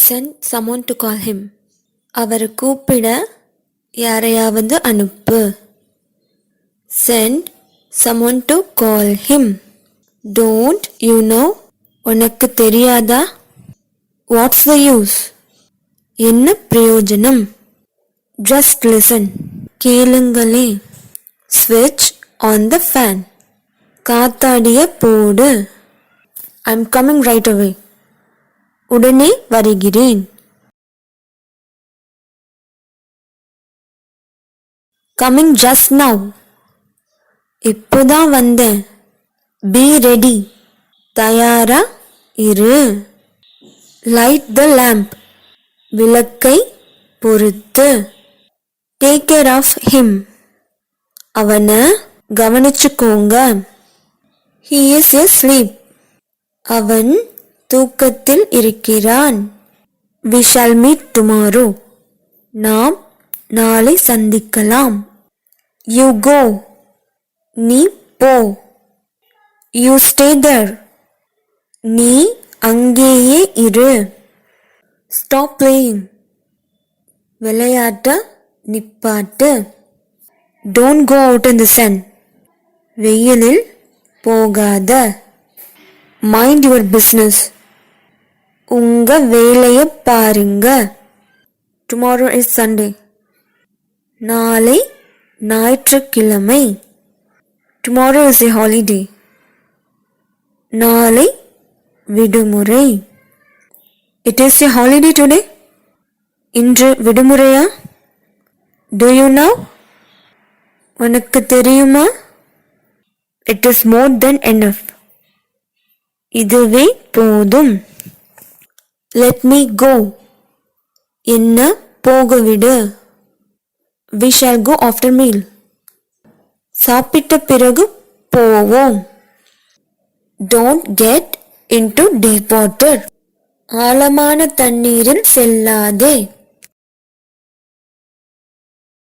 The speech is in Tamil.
Send someone to call him. அவரை கூப்பிட யாரையாவது அனுப்பு. Send someone to call him. Don't you know? உனக்கு தெரியாதா? What's the use? என்ன பிரயோஜனம்? Just listen. கேளுங்களே. Switch on the fan. காத்தாடிய போடு. I'm coming right away. உடனே வருகிறேன். Coming just now. இப்போதான் வந்தேன். Be ready. தயாரா இரு. Light the lamp. விளக்கை பொருத்து. Take care of him. அவனை கவனிச்சுக்கோங்க. He is asleep. அவன் தூக்கத்தில் இருக்கிறான். We shall meet tomorrow. நாம் நாளை சந்திக்கலாம். You go. நீ போ. You stay there. நீ அங்கேயே இரு. Stop playing. விளையாட்ட நிப்பாட்டு. Don't go out in the sun. வெயிலில் போகாத. Mind your business. உங்க வேலையை பாருங்க. Tomorrow is Sunday. நாளை ஞாயிற்றுக்கிழமை. Tomorrow is a holiday. நாளை விடுமுறை. It is a holiday today. இன்று விடுமுறையா? Do you know? உனக்கு தெரியுமா? It is more than enough. இதுவே போதும். Let me go. என்ன போகவிடு. We shall go after meal. சாப்பிட்ட பிறகு போவோம். Don't get into deep water. ஆழமான தண்ணீரில் செல்லாதே.